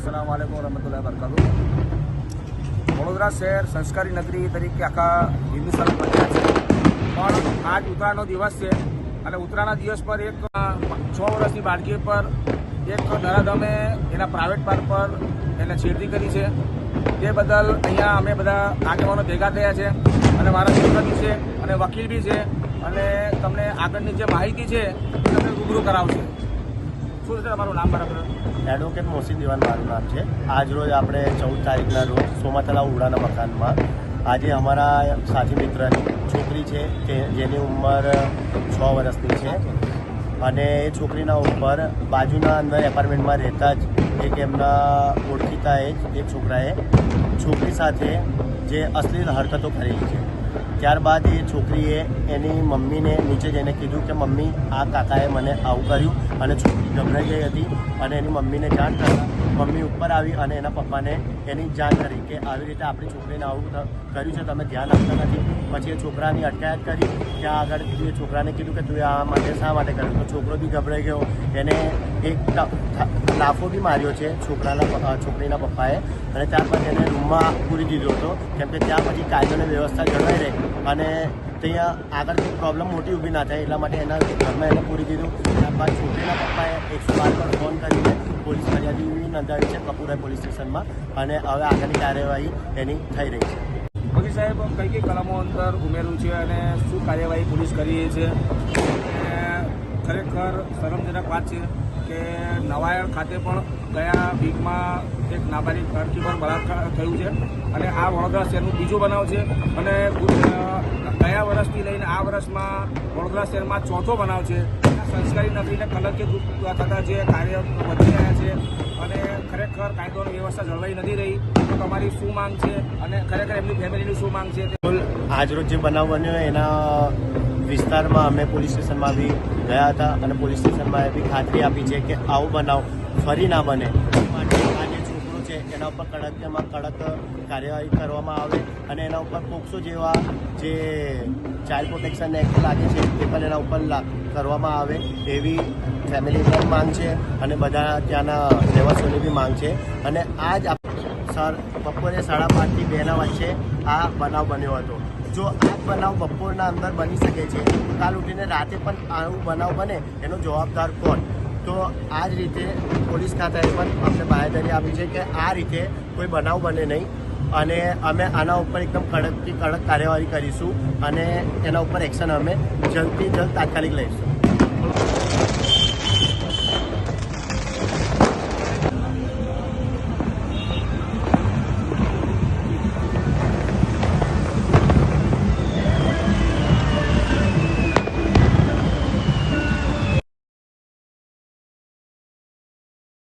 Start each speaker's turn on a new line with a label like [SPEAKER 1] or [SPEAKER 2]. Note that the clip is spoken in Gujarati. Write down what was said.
[SPEAKER 1] अस्सलाम वालेकुम रहमतुल्लाहि वबरकातुहू। વડોદરા શહેર સંસ્કારી નગરી તરીકે આખા હિન્દુસ્તાન પ્રખ્યાત છે, પણ આજ ઉત્તરાયણનો દિવસ છે અને ઉત્તરાયણના દિવસ પર એક 6 વર્ષની બાળકી પર એક નરાધમે એના પ્રાઇવેટ પાર્ક પર એને છેડતી કરી છે। તે બદલ અહીંયા અમે બધા આગેવાનો ભેગા થયા છે અને મારા મિત્ર બી છે અને વકીલ બી છે અને તમને આગળની જે માહિતી છે એ તમને રૂબરૂ કરાવશે। શું છે તમારું નામ? બરાબર,
[SPEAKER 2] એડવોકેટ મોહસિન દિવાન મારું નામ છે। આજ રોજ આપણે 14 તારીખના રોજ સોમા તલાવ ઉડાના મકાનમાં આજે અમારા સાથી મિત્રની છોકરી છે કે જેની ઉંમર 6 વર્ષની છે અને એ છોકરીના ઉપર બાજુના અંદર એપાર્ટમેન્ટમાં રહેતા જ એક એમના ઓળખીતાએ એક છોકરાએ છોકરી સાથે જે અશ્લીલ હરકતો કરેલી છે। ત્યારબાદ એ છોકરીએ એની મમ્મીને નીચે જઈને કીધું કે મમ્મી, આ કાકાએ મને આવું કર્યું અને છોકરી ગભરાઈ ગઈ હતી અને એની મમ્મીને જાણ કરતા મમ્મી ઉપર આવી અને એના પપ્પાને એની જાણ કરી કે આવી રીતે આપણી છોકરીને આવું કર્યું છે, તમે ધ્યાન આપતા નથી। પછી એ છોકરાની અટકાયત કરી, ત્યાં આગળ એ છોકરાને કીધું કે તું આ માટે શા માટે કર્યું? તો છોકરો બી ગભરાઈ ગયો, એને એક લાફો બી માર્યો છે છોકરીના પપ્પાએ અને ત્યારબાદ એને રૂમમાં પૂરી દીધો હતો, કેમ કે ત્યાં પછી કાયદોની વ્યવસ્થા જળવાઈ રહે અને ત્યાં આગળ કંઈક પ્રોબ્લેમ મોટી ઊભી ના થાય એટલા માટે એના ઘરમાં એને પૂરી દીધું। ત્યારબાદ છોકરીના પપ્પાએ 112 પર ફોન કરીને પોલીસ ફરિયાદી નોંધાવી છે કપૂરા પોલીસ સ્ટેશનમાં અને હવે આગળની કાર્યવાહી એની થઈ રહી છે।
[SPEAKER 1] મોદી સાહેબ, કઈ કલમો અંદર ઉમેર્યું છે અને શું કાર્યવાહી પોલીસ કરી છે? ખરેખર શરમજનક વાત છે કે નવાયણ ખાતે પણ ગયા વીકમાં એક નાબાલિગ લડકી પર બળાત્કાર થયું છે અને આ વડોદરા શહેરનું બીજું બનાવ છે અને ગયા વર્ષથી લઈને આ વર્ષમાં વડોદરા શહેરમાં ચોથો બનાવ છે। સંસ્કારી નગરીને કલંકિત થતા જે કાર્ય વધી રહ્યા છે અને ખરેખર કાયદોની વ્યવસ્થા જળવાઈ નથી રહી, તો તમારી શું માંગ છે અને ખરેખર એમની ફેમિલીની શું માંગ છે?
[SPEAKER 2] આજરોજ જે બનાવ બન્યો એના વિસ્તારમાં અમે પોલીસ સ્ટેશનમાં બી ગયા હતા અને પોલીસ સ્ટેશનમાં એ બી ખાતરી આપી છે કે આવો બનાવ ફરી ના બને માટે આ જે છોકરો છે એના ઉપર કડકમાં કડક કાર્યવાહી કરવામાં આવે અને એના ઉપર પોક્સો જેવા જે ચાઇલ્ડ પ્રોટેક્શન એક્ટ લાગે છે એ પણ એના ઉપર કરવામાં આવે એવી ફેમિલીની પણ માંગ છે અને બધા ત્યાંના રહેવાસીઓની બી માંગ છે। અને આજ સર બપોરે 5:30 થી 2 વચ્ચે આ બનાવ બન્યો હતો। જો આ બનાવ બપોરના અંદર બની શકે છે તો કાલ ઉઠીને રાતે પણ આવું બનાવ બને એનો જવાબદાર કોણ? તો આ જ રીતે પોલીસ ખાતાએ પણ અમને બાહેધરી આપી છે કે આ રીતે કોઈ બનાવ બને નહીં અને અમે આના ઉપર એકદમ કડકથી કડક કાર્યવાહી કરીશું અને એના ઉપર એક્શન અમે જલ્દથી જલ્દ તાત્કાલિક લઈશું।